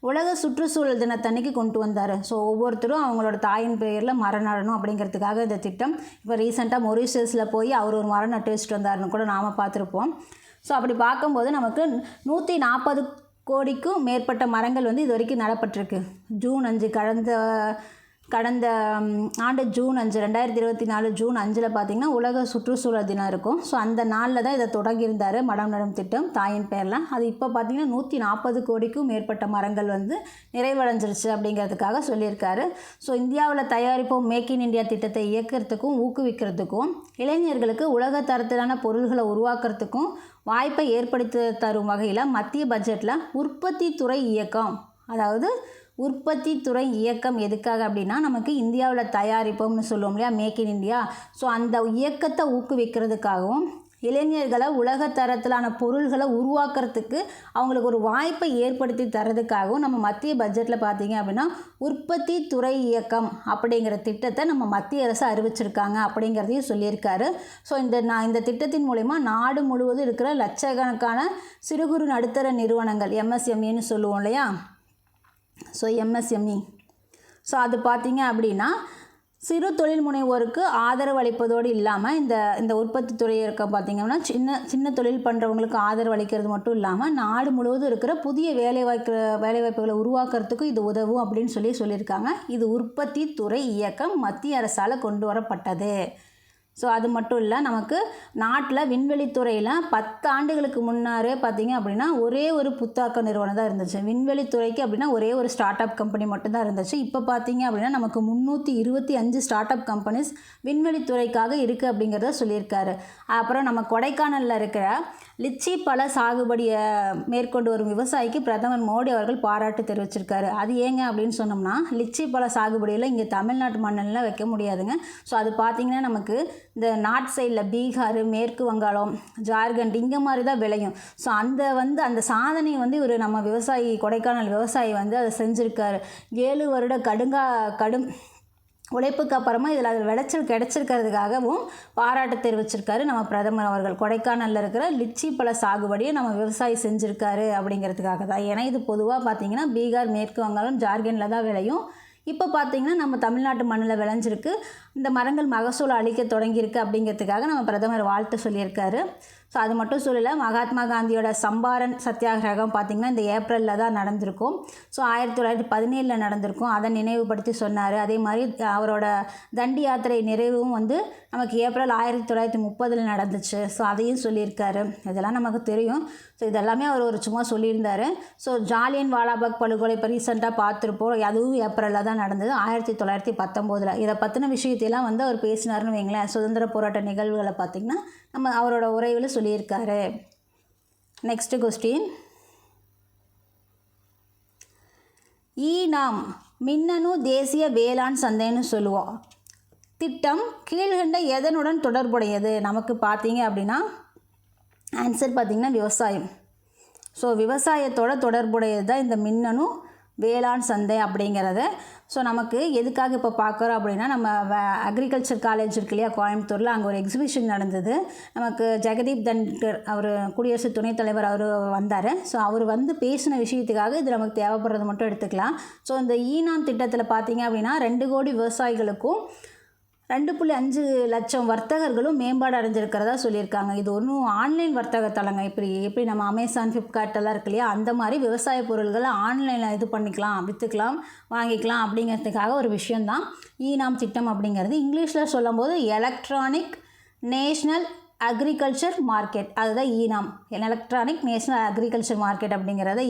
உலக சுற்றுச்சூழல் தினத்தன்னைக்கு கொண்டு வந்தார். ஸோ ஒவ்வொருத்தரும் அவங்களோட தாயின் பெயரில் மரம் நடணும் அப்படிங்கிறதுக்காக இந்த திட்டம். இப்போ ரீசெண்டாக மொரிஷியஸில் போய் அவர் ஒரு மரம் நட்டு வச்சுட்டு வந்தாருன்னு கூட நாம் பார்த்துருப்போம். ஸோ அப்படி பார்க்கும்போது நமக்கு 140 கோடிக்கும் மேற்பட்ட மரங்கள் வந்து இது வரைக்கும் நடப்பட்டிருக்கு. ஜூன் 5 கடந்த ஆண்டு ஜூன் 5 2024 ஜூன் 5 பார்த்திங்கன்னா உலக சுற்றுச்சூழல் தினம் இருக்கும். ஸோ அந்த நாளில் தான் இதை தொடங்கியிருந்தார் மரம் நடும் திட்டம் தாயின் பெயரில். அது இப்போ பார்த்திங்கன்னா 140 கோடிக்கும் மேற்பட்ட மரங்கள் வந்து நிறைவடைஞ்சிருச்சு அப்படிங்கிறதுக்காக சொல்லியிருக்காரு. ஸோ இந்தியாவில் தயாரிப்போம் மேக் இன் இந்தியா திட்டத்தை இயக்கிறதுக்கும் ஊக்குவிக்கிறதுக்கும் இளைஞர்களுக்கு உலக தரத்திலான பொருள்களை உருவாக்குறதுக்கும் வாய்ப்பை ஏற்படுத்தி தரும் வகையில் மத்திய பட்ஜெட்டில் உற்பத்தி துறை இயக்கம், அதாவது உற்பத்தி துறை இயக்கம் எதுக்காக அப்படின்னா நமக்கு இந்தியாவில் தயாரிப்போம்னு சொல்லுவோம் இல்லையா, மேக் இன் இந்தியா. ஸோ அந்த இயக்கத்தை ஊக்குவிக்கிறதுக்காகவும் இளைஞர்களை உலகத்தரத்திலான பொருள்களை உருவாக்குறதுக்கு அவங்களுக்கு ஒரு வாய்ப்பை ஏற்படுத்தி தரதுக்காகவும் நம்ம மத்திய பட்ஜெட்டில் பார்த்தீங்க அப்படின்னா உற்பத்தி துறை இயக்கம் அப்படிங்கிற திட்டத்தை நம்ம மத்திய அரசு அறிவிச்சிருக்காங்க அப்படிங்கிறதையும் சொல்லியிருக்காரு. ஸோ இந்த திட்டத்தின் மூலமா நாடு முழுவதும் இருக்கிற லட்சக்கணக்கான சிறு குறு நடுத்தர நிறுவனங்கள் எம்எஸ்எம்இன்னு சொல்லுவோம் இல்லையா, ஸோ எம்எஸ்எம்இ, ஸோ அது பார்த்தீங்க அப்படின்னா சிறு தொழில் முனைவோருக்கு ஆதரவு அளிப்பதோடு இல்லாமல் இந்த உற்பத்தி துறை இருக்க பார்த்திங்கன்னா சின்ன தொழில் பண்ணுறவங்களுக்கு ஆதரவு அளிக்கிறது மட்டும் இல்லாமல் நாடு முழுவதும் இருக்கிற புதிய வேலைவாய்ப்புகளை உருவாக்குறதுக்கும் இது உதவும் அப்படின்னு சொல்லியிருக்காங்க. இது உற்பத்தி துறை இயக்கம் மத்திய அரசால் கொண்டு வரப்பட்டது. ஸோ அது மட்டும் இல்லை, நமக்கு நாட்டில் விண்வெளித்துறையில் 10 ஆண்டுகளுக்கு முன்னாரே பார்த்திங்க அப்படின்னா ஒரே ஒரு புத்தாக்க நிறுவனம் தான் இருந்துச்சு. விண்வெளித்துறைக்கு அப்படின்னா ஒரே ஒரு ஸ்டார்ட் அப் கம்பெனி மட்டும்தான் இருந்துச்சு. இப்போ பார்த்திங்க அப்படின்னா நமக்கு 325 ஸ்டார்ட் அப் கம்பெனிஸ் விண்வெளித்துறைக்காக இருக்குது அப்படிங்கிறத சொல்லியிருக்காரு. அப்புறம் நம்ம கொடைக்கானலில் இருக்கிற லிச்சி பழ சாகுபடியை மேற்கொண்டு வரும் விவசாயிக்கு பிரதமர் மோடி அவர்கள் பாராட்டு தெரிவிச்சிருக்காரு. அது ஏங்க அப்படின்னு சொன்னோம்னா, லிச்சி பழ சாகுபடியில் இங்கே தமிழ்நாட்டு மண்ணில் வைக்க முடியாதுங்க. ஸோ அது பார்த்திங்கன்னா நமக்கு இந்த நார்த் சைடில் பீகார், மேற்கு வங்காளம், ஜார்க்கண்ட் இங்கே மாதிரி தான் விளையும். ஸோ அந்த சாதனை இவர் நம்ம விவசாயி, கொடைக்கானல் விவசாயி அதை செஞ்சுருக்காரு. 7 வருட கடும் உழைப்புக்கு அப்புறமா இதில் விளைச்சல் கிடைச்சிருக்கிறதுக்காகவும் பாராட்டு தெரிவிச்சிருக்காரு நம்ம பிரதமர் அவர்கள். கொடைக்கானலில் இருக்கிற லிச்சி பழ சாகுபடியை நம்ம விவசாயி செஞ்சுருக்காரு அப்படிங்கிறதுக்காக தான். ஏன்னா இது பொதுவாக பார்த்திங்கன்னா பீகார், மேற்கு வங்காளம், ஜார்க்கண்டில் தான் விளையும். இப்போ பார்த்திங்கன்னா நம்ம தமிழ்நாட்டு மண்ணில் விளைஞ்சிருக்கு. இந்த மரங்கள் மகசூல் அளிக்க தொடங்கியிருக்கு அப்படிங்கிறதுக்காக நம்ம பிரதமர் வாழ்த்து சொல்லியிருக்காரு. ஸோ அது மட்டும் சொல்லலை, மகாத்மா காந்தியோட சம்பாரன் சத்தியாகிரகம் பார்த்திங்கன்னா இந்த ஏப்ரலில் தான் நடந்திருக்கும். ஸோ 1917 நடந்திருக்கும். அதை நினைவுபடுத்தி சொன்னார். அதே மாதிரி அவரோட தண்டி யாத்திரை நிறைவும் நமக்கு ஏப்ரல் 1930 நடந்துச்சு. ஸோ அதையும் சொல்லியிருக்காரு. இதெல்லாம் நமக்கு தெரியும். ஸோ இதெல்லாமே அவர் சும்மா சொல்லியிருந்தார். ஸோ ஜாலியன் வாலாபாக் படுகொலை இப்போ ரீசெண்டாக பார்த்துருப்போம். அதுவும் ஏப்ரலில் தான் நடந்தது 1919. இதை பற்றின விஷயத்தையெல்லாம் அவர் பேசினார்னு வைங்களேன். சுதந்திர போராட்ட நிகழ்வுகளை பார்த்திங்கன்னா நம்ம அவரோட உரையில் சொல்லியிருக்காரு. நெக்ஸ்ட் கொஸ்டின், ஈனாம் மின்னணு தேசிய வேளாண் சந்தைன்னு சொல்லுவோம். திட்டம் கீழ்கண்ட எதனுடன் தொடர்புடையது? நமக்கு பார்த்தீங்க அப்படின்னா ஆன்சர் பார்த்திங்கன்னா விவசாயம். ஸோ விவசாயத்தோட தொடர்புடையது தான் இந்த மின்னணு வேளாண் சந்தை அப்படிங்கிறத. ஸோ நமக்கு எதுக்காக இப்போ பார்க்குறோம் அப்படின்னா, நம்ம அக்ரிகல்ச்சர் காலேஜ் இருக்கு இல்லையா கோயம்புத்தூரில், அங்கே ஒரு எக்ஸிபிஷன் நடந்தது. நமக்கு ஜெகதீப் தன்கர் அவர் குடியரசு துணைத் தலைவர் அவர் வந்தார். ஸோ அவர் பேசின விஷயத்துக்காக இது நமக்கு தேவைப்படுறது மட்டும் எடுத்துக்கலாம். ஸோ இந்த ஈனாம் திட்டத்தில் பார்த்தீங்க அப்படின்னா 2 கோடி விவசாயிகளுக்கும் 2.5 லட்சம் வர்த்தகர்களும் மேம்பாடு அடைஞ்சிருக்கிறதா சொல்லியிருக்காங்க. இது ஒன்றும் ஆன்லைன் வர்த்தகத்தலங்க. எப்படி நம்ம அமேசான், ஃப்ளிப்கார்ட் எல்லாம் இருக்கு இல்லையா, அந்த மாதிரி விவசாய பொருள்களை ஆன்லைனில் இது பண்ணிக்கலாம், விற்றுக்கலாம், வாங்கிக்கலாம் அப்படிங்கிறதுக்காக ஒரு விஷயந்தான் ஈனாம் திட்டம் அப்படிங்கிறது. இங்கிலீஷில் சொல்லும்போது எலக்ட்ரானிக் நேஷ்னல் அக்ரிகல்ச்சர் மார்க்கெட், அதுதான் e-NAM. Electronic national agriculture market அப்படிங்கிறத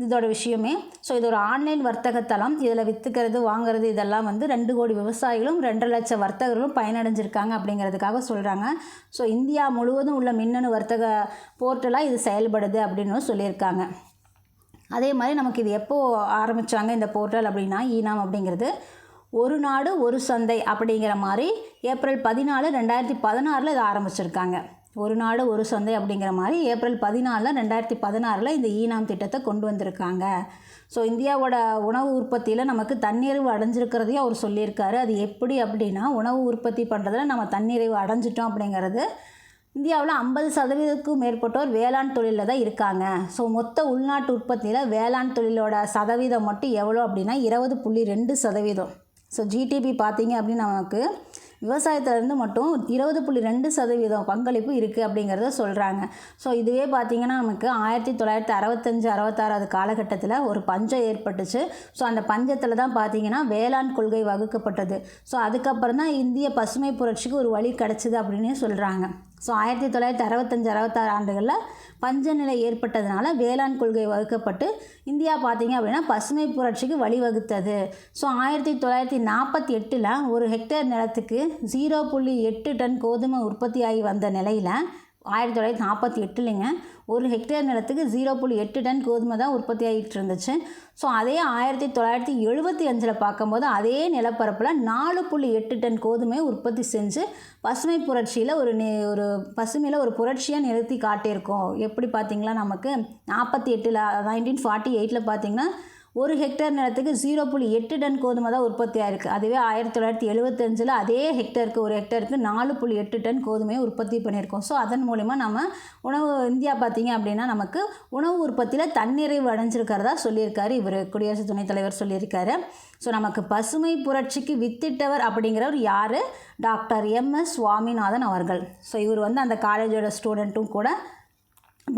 இதோட விஷயமே. ஸோ இது ஒரு ஆன்லைன் வர்த்தகத்தலம். இதில் விற்றுக்கிறது, வாங்குறது இதெல்லாம் 2 கோடி விவசாயிகளும் 2 லட்சம் வர்த்தகர்களும் பயனடைஞ்சிருக்காங்க அப்படிங்கிறதுக்காக சொல்கிறாங்க. ஸோ இந்தியா முழுவதும் உள்ள மின்னணு வர்த்தக போர்ட்டலாக இது செயல்படுது அப்படின்னு சொல்லியிருக்காங்க. அதே மாதிரி நமக்கு இது எப்போ ஆரம்பித்தாங்க இந்த போர்ட்டல் அப்படின்னா, ஈனாம் அப்படிங்கிறது ஒரு நாடு ஒரு சந்தை அப்படிங்கிற மாதிரி ஏப்ரல் 14, 2016 இதை ஆரம்பிச்சிருக்காங்க. ஒரு நாடு ஒரு சந்தை அப்படிங்கிற மாதிரி ஏப்ரல் 14, 2016 இந்த ஈனாம் திட்டத்தை கொண்டு வந்திருக்காங்க. ஸோ இந்தியாவோட உணவு உற்பத்தியில் நமக்கு தன்னிறைவு அடைஞ்சிருக்கிறதையும் அவர் சொல்லியிருக்காரு. அது எப்படி அப்படின்னா, உணவு உற்பத்தி பண்ணுறதுல நம்ம தன்னிறைவு அடைஞ்சிட்டோம் அப்படிங்கிறது. இந்தியாவில் 50% மேற்பட்டோர் வேளாண் தொழிலில் தான் இருக்காங்க. ஸோ மொத்த உள்நாட்டு உற்பத்தியில் வேளாண் தொழிலோட சதவீதம் மட்டும் எவ்வளோ அப்படின்னா 20.2%. ஸோ ஜிடிபி பார்த்திங்க அப்படின்னு நமக்கு விவசாயத்திலேருந்து மட்டும் 20.2% பங்களிப்பு இருக்குது அப்படிங்கிறத சொல்கிறாங்க. ஸோ இதுவே பார்த்திங்கன்னா நமக்கு 1965-66 காலகட்டத்தில் ஒரு பஞ்சம் ஏற்பட்டுச்சு. ஸோ அந்த பஞ்சத்தில் தான் பார்த்திங்கன்னா வேளாண் கொள்கை வகுக்கப்பட்டது. ஸோ அதுக்கப்புறம் தான் இந்திய பசுமை புரட்சிக்கு ஒரு வழி கிடச்சிது அப்படின்னு சொல்கிறாங்க. ஸோ 1965-66 ஆண்டுகளில் பஞ்ச நிலை ஏற்பட்டதுனால வேளாண் கொள்கை வகுக்கப்பட்டு இந்தியா பார்த்திங்க அப்படின்னா பசுமை புரட்சிக்கு வழிவகுத்தது. ஸோ 1948 ஒரு ஹெக்டேர் நிலத்துக்கு 0.8 டன் கோதுமை உற்பத்தி ஆகி வந்த நிலையில் 1948லேங்க ஒரு ஹெக்டேர் நிலத்துக்கு 0.8 டன் கோதுமை தான் உற்பத்தி ஆகிட்டு இருந்துச்சு. ஸோ அதே 1975 பார்க்கும்போது அதே நிலப்பரப்பில் 4.8 டன் கோதுமையை உற்பத்தி செஞ்சு பசுமை புரட்சியில் ஒரு பசுமையில் ஒரு புரட்சியாக நிறுத்தி காட்டியிருக்கோம். எப்படி பார்த்திங்களா, நமக்கு 1948 பார்த்திங்கன்னா ஒரு ஹெக்டேர் நிலத்துக்கு 0.8 டன் கோதுமை தான் உற்பத்தி ஆகிருக்கு. அதுவே 1975 அதே ஹெக்டருக்கு ஒரு ஹெக்டருக்கு 4.8 டன் கோதுமையை உற்பத்தி பண்ணியிருக்கோம். ஸோ அதன் மூலிமா நம்ம இந்தியா பார்த்திங்க அப்படின்னா நமக்கு உணவு உற்பத்தியில் தன்னிறைவு அடைஞ்சிருக்கிறதா சொல்லியிருக்காரு இவர், குடியரசு துணைத் தலைவர் சொல்லியிருக்காரு. ஸோ நமக்கு பசுமை புரட்சிக்கு வித்திட்டவர் அப்படிங்கிறவர் யார்? டாக்டர் MS சுவாமிநாதன் அவர்கள். ஸோ இவர் அந்த காலேஜோட ஸ்டூடெண்ட்டும் கூட.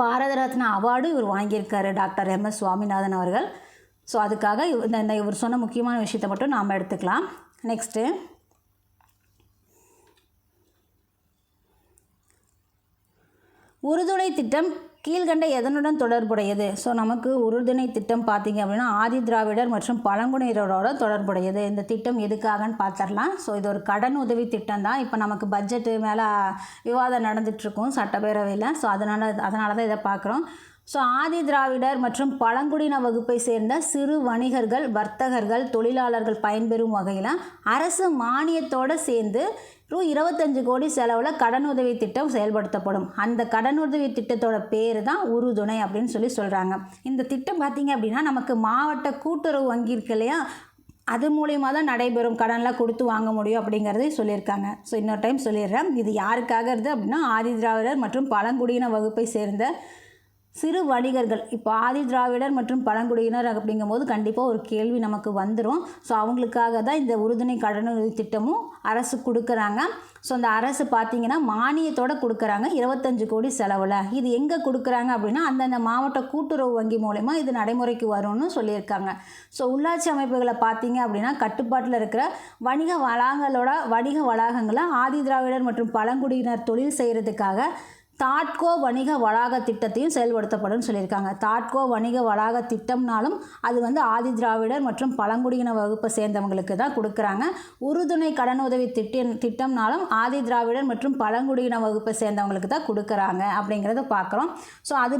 பாரத ரத்னா அவார்டு இவர் வாங்கியிருக்காரு, டாக்டர் MS சுவாமிநாதன் அவர்கள். ஸோ அதுக்காக இவர் சொன்ன முக்கியமான விஷயத்தை மட்டும் நாம் எடுத்துக்கலாம். நெக்ஸ்ட்டு உறுதுணை திட்டம் கீழ்கண்ட எதனுடன் தொடர்புடையது? ஸோ நமக்கு உறுதுணை திட்டம் பார்த்திங்க அப்படின்னா ஆதி திராவிடர் மற்றும் பழங்குடியினரோட தொடர்புடையது. இந்த திட்டம் எதுக்காகன்னு பார்த்துடலாம். ஸோ இது ஒரு கடன் உதவி திட்டம் தான். இப்போ நமக்கு பட்ஜெட்டு மேலே விவாதம் நடந்துகிட்ருக்கும் சட்டப்பேரவையில். ஸோ அதனால தான் இதை பார்க்குறோம். ஸோ ஆதி திராவிடர் மற்றும் பழங்குடியின வகுப்பை சேர்ந்த சிறு வணிகர்கள், வர்த்தகர்கள், தொழிலாளர்கள் பயன்பெறும் வகையில் அரசு மானியத்தோடு சேர்ந்து ரூ. 25 கோடி செலவில் கடனுதவி திட்டம் செயல்படுத்தப்படும். அந்த கடனுதவி திட்டத்தோட பேர் தான் உறுதுணை அப்படின்னு சொல்கிறாங்க. இந்த திட்டம் பார்த்திங்க அப்படின்னா நமக்கு மாவட்ட கூட்டுறவு வங்கி இருக்கு இல்லையா, அது மூலியமாக தான் நடைபெறும். கடன்லாம் கொடுத்து வாங்க முடியும் அப்படிங்கிறதையும் சொல்லியிருக்காங்க. ஸோ இன்னொரு டைம் சொல்லிடுறேன். இது யாருக்காக இருக்குது அப்படின்னா ஆதி திராவிடர் மற்றும் பழங்குடியின வகுப்பை சேர்ந்த சிறு வணிகர்கள். இப்போ ஆதி திராவிடர் மற்றும் பழங்குடியினர் அப்படிங்கும்போது கண்டிப்பாக ஒரு கேள்வி நமக்கு வந்துடும். ஸோ அவங்களுக்காக தான் இந்த உறுதுணை கடனுதவி திட்டமும் அரசு கொடுக்குறாங்க. ஸோ அந்த அரசு பார்த்திங்கன்னா மானியத்தோடு கொடுக்குறாங்க 25 கோடி செலவில். இது எங்கே கொடுக்குறாங்க அப்படின்னா அந்தந்த மாவட்ட கூட்டுறவு வங்கி மூலமா இது நடைமுறைக்கு வரும்னு சொல்லியிருக்காங்க. ஸோ உள்ளாட்சி அமைப்புகளை பார்த்திங்க அப்படின்னா கட்டுப்பாட்டில் இருக்கிற வணிக வளாகங்களை ஆதி திராவிடர் மற்றும் பழங்குடியினர் தொழில் செய்கிறதுக்காக தாட்கோ வணிக வளாக திட்டத்தையும் செயல்படுத்தப்படும் சொல்லியிருக்காங்க. தாட்கோ வணிக வளாக திட்டம்னாலும் அது ஆதி திராவிடர் மற்றும் பழங்குடியின வகுப்பை சேர்ந்தவங்களுக்கு தான் கொடுக்குறாங்க. உறுதுணை கடனுதவி திட்டம்னாலும் ஆதி திராவிடர் மற்றும் பழங்குடியின வகுப்பை சேர்ந்தவங்களுக்கு தான் கொடுக்குறாங்க அப்படிங்கிறத பார்க்குறோம். ஸோ அது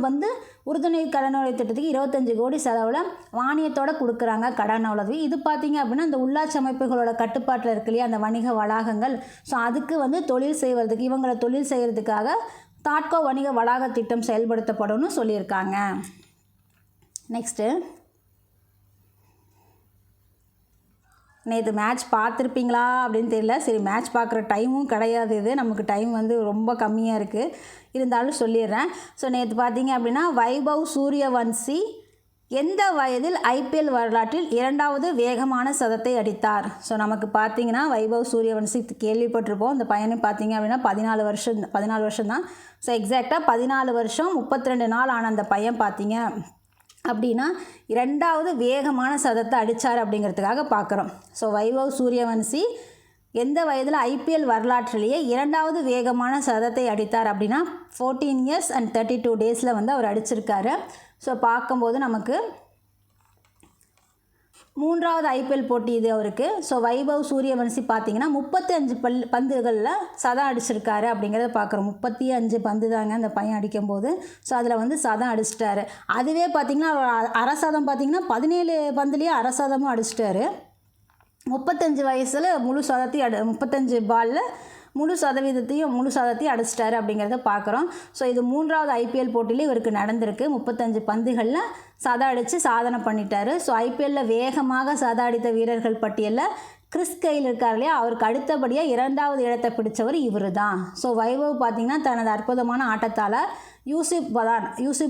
உறுதுணை கடனுதவி திட்டத்துக்கு 25 கோடி செலவில் மானியத்தோடு கொடுக்குறாங்க கடனுதவி. இது பார்த்திங்க அப்படின்னா அந்த உள்ளாட்சி அமைப்புகளோட கட்டுப்பாட்டில் இருக்கு இல்லையா அந்த வணிக வளாகங்கள். ஸோ அதுக்கு தொழில் செய்வதற்கு இவங்களை தொழில் செய்கிறதுக்காக தாட்கோ வணிக வளாக திட்டம் செயல்படுத்தப்படும்னு சொல்லியிருக்காங்க. நெக்ஸ்ட்டு நேற்று மேட்ச் பார்த்துருப்பீங்களா அப்படின்னு தெரியல. சரி, மேட்ச் பார்க்குற டைமும் கிடையாது, இது நமக்கு டைம் ரொம்ப கம்மியாக இருக்குது, இருந்தாலும் சொல்லிடுறேன். ஸோ நேற்று பார்த்தீங்க அப்படின்னா வைபவ் சூரியவன்சி எந்த வயதில் ஐபிஎல் வரலாற்றில் 2வது வேகமான சதத்தை அடித்தார்? ஸோ நமக்கு பார்த்தீங்கன்னா வைபவ் சூரியவன்சி கேள்விப்பட்டிருப்போம். இந்த பையனை பார்த்தீங்க அப்படின்னா 14 வருஷம் தான். ஸோ எக்ஸாக்டாக 14 வருஷம் 32 நாள் ஆன அந்த பையன் பார்த்தீங்க அப்படின்னா 2வது வேகமான சதத்தை அடித்தார் அப்படிங்கிறதுக்காக பார்க்குறோம். ஸோ வைபவ் சூரியவன்சி எந்த வயதில் ஐபிஎல் வரலாற்றிலேயே 2வது வேகமான சதத்தை அடித்தார் அப்படின்னா 14 years and 32 days அவர் அடிச்சிருக்காரு. ஸோ பார்க்கும்போது நமக்கு 3வது ஐபிஎல் போட்டி இது அவருக்கு. ஸோ வைபவ் சூரியவன்சி பார்த்திங்கன்னா 35 பந்துகளில் சதம் அடிச்சிருக்காரு அப்படிங்கிறத பார்க்குறோம். 35 பந்து தாங்க அந்த பையன் அடிக்கும்போது. ஸோ அதில் சதம் அடிச்சிட்டாரு. அதுவே பார்த்திங்கன்னா அரசதம் பார்த்திங்கன்னா 17 பந்துலேயே அரசதமும் அடிச்சிட்டாரு. 35 வயசில் முழு சதத்தையும் 35 பாலில் முழு சதத்தையும் அடிச்சிட்டாரு அப்படிங்கிறத பார்க்குறோம். ஸோ இது 3வது ஐபிஎல் போட்டியில் இவருக்கு நடந்திருக்கு. 35 பந்துகளில் சதம் அடித்து சாதனை பண்ணிட்டாரு. ஸோ ஐபிஎல்லில் வேகமாக சதம் அடித்த வீரர்கள் பட்டியலில் கிறிஸ் கெயில் இருக்கார் இல்லையா, அவருக்கு அடுத்தபடியாக 2வது இடத்தை பிடிச்சவர் இவர் தான். ஸோ வைபவ் பார்த்திங்கன்னா தனது அற்புதமான ஆட்டத்தால் யூசுப்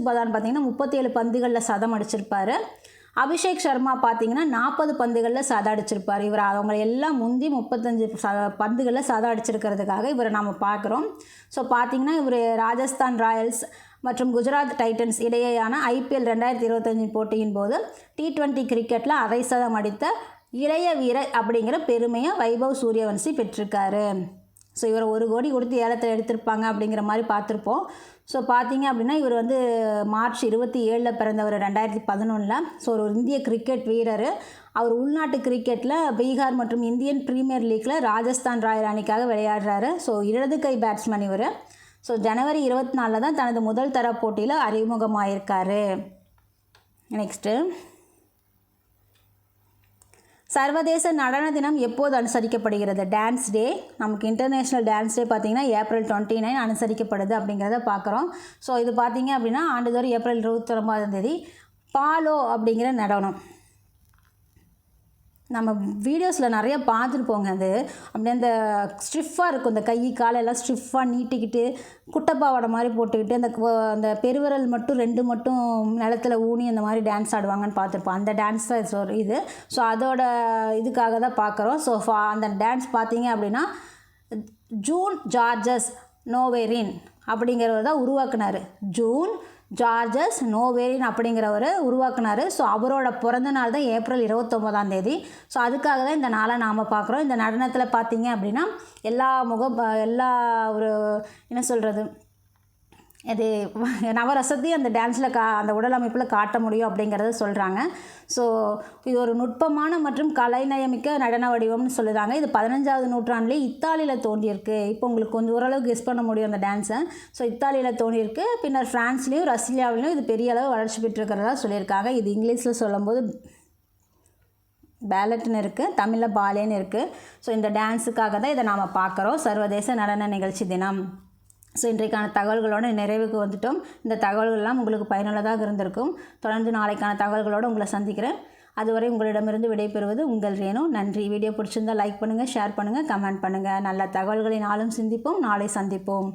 பதான் பார்த்திங்கன்னா 37 பந்துகளில் சதம் அடிச்சிருப்பார். அபிஷேக் சர்மா பார்த்திங்கன்னா 40 பந்துகளில் சதம் அடிச்சிருப்பார். இவர் அவங்களை எல்லாம் முந்தி 35 பந்துகளில் சதம் அடிச்சிருக்கிறதுக்காக இவரை நாம் பார்க்குறோம். ஸோ பார்த்திங்கன்னா இவர் ராஜஸ்தான் ராயல்ஸ் மற்றும் குஜராத் டைட்டன்ஸ் இடையேயான ஐபிஎல் 2025 போட்டியின் போது T20 கிரிக்கெட்டில் அரை சதம் அடித்த இளைய வீரர் அப்படிங்கிற பெருமையை வைபவ் சூரியவன்சி பெற்றிருக்காரு. ஸோ இவரை 1 கோடி கொடுத்து ஏலத்தில் எடுத்திருப்பாங்க அப்படிங்கிற மாதிரி பார்த்துருப்போம். ஸோ பார்த்தீங்க அப்படின்னா இவர் மார்ச் 27 பிறந்தவர் 2011. ஸோ ஒரு இந்திய கிரிக்கெட் வீரர். அவர் உள்நாட்டு கிரிக்கெட்டில் பீகார் மற்றும் இந்தியன் பிரீமியர் லீக்கில் ராஜஸ்தான் ராயல் அணிக்காக விளையாடுறாரு. ஸோ இடது கை பேட்ஸ்மேன் இவர். ஸோ ஜனவரி 24 தான் தனது முதல் தர போட்டியில் அறிமுகமாயிருக்காரு. நெக்ஸ்ட்டு, சர்வதேச நடன தினம் எப்போது அனுசரிக்கப்படுகிறது? டான்ஸ் டே. நமக்கு இன்டர்நேஷ்னல் டான்ஸ் டே பார்த்திங்கன்னா ஏப்ரல் 29 அனுசரிக்கப்படுது அப்படிங்கிறத பார்க்குறோம். ஸோ இது பார்த்திங்க அப்படின்னா ஆண்டுதோறும் ஏப்ரல் 29 பாலோ அப்படிங்கிற நடனம். நம்ம வீடியோஸில் நிறைய பார்த்துருப்போங்க. அது அப்படியே அந்த ஸ்டிஃபாக இருக்கும், இந்த கை காலெல்லாம் ஸ்டிஃபாக நீட்டிக்கிட்டு குட்டைப்பாவாடை மாதிரி போட்டுக்கிட்டு அந்த பெருவிரல் மட்டும் 2 மட்டும் நிலத்தில் ஊனி அந்த மாதிரி டான்ஸ் ஆடுவாங்கன்னு பார்த்துருப்போம். அந்த டான்ஸ் தான் இது. ஸோ அதோட இதுக்காக தான் பார்க்குறோம். ஸோ அந்த டான்ஸ் பார்த்தீங்க அப்படின்னா ஜூன் ஜார்ஜஸ் நோவேரின் அப்படிங்கிறவர் தான் உருவாக்குனார். ஜூன் ஜார்ஜஸ் நோவேரின் அப்படிங்கிறவர் உருவாக்குனார். ஸோ அவரோட பிறந்த நாள் தான் ஏப்ரல் 29. ஸோ அதுக்காக தான் இந்த நாளை நாம் பார்க்குறோம். இந்த நடனத்தில் பார்த்தீங்க அப்படின்னா எல்லா ஒரு என்ன சொல்கிறது, இது நவரசத்தையும் அந்த டான்ஸில் அந்த உடல் அமைப்பில் காட்ட முடியும் அப்படிங்கிறத சொல்கிறாங்க. ஸோ இது ஒரு நுட்பமான மற்றும் கலைநயமிக்க நடன வடிவம்னு சொல்லுறாங்க. இது 15வது நூற்றாண்டுலேயே இத்தாலியில் தோன்றியிருக்கு. இப்போ உங்களுக்கு கொஞ்சம் ஓரளவு கெஸ் பண்ண முடியும் அந்த டான்ஸை. ஸோ இத்தாலியில் தோன்றியிருக்கு. பின்னர் ஃப்ரான்ஸ்லேயும் ரஷ்யாவிலையும் இது பெரிய அளவு வளர்ச்சி பெற்றிருக்கிறதா சொல்லியிருக்காங்க. இது இங்கிலீஷில் சொல்லும்போது பேலட்னு இருக்குது, தமிழில் பாலேன்னு இருக்குது. ஸோ இந்த டான்ஸுக்காக தான் இதை நாம் பார்க்குறோம், சர்வதேச நடன நிகழ்ச்சி தினம். ஸோ இன்றைக்கான தகவல்களோடு நிறைவுக்கு வந்துட்டோம். இந்த தகவல்கள்லாம் உங்களுக்கு பயனுள்ளதாக இருந்திருக்கும். தொடர்ந்து நாளைக்கான தகவல்களோடு உங்களை சந்திக்கிறேன். அதுவரை உங்களிடமிருந்து விடைபெறுவது உங்கள் ரேணு. நன்றி. வீடியோ பிடிச்சிருந்தால் லைக் பண்ணுங்கள், ஷேர் பண்ணுங்கள், கமெண்ட் பண்ணுங்கள். நல்ல தகவல்களை நாளும் சிந்திப்போம், நாளை சந்திப்போம்.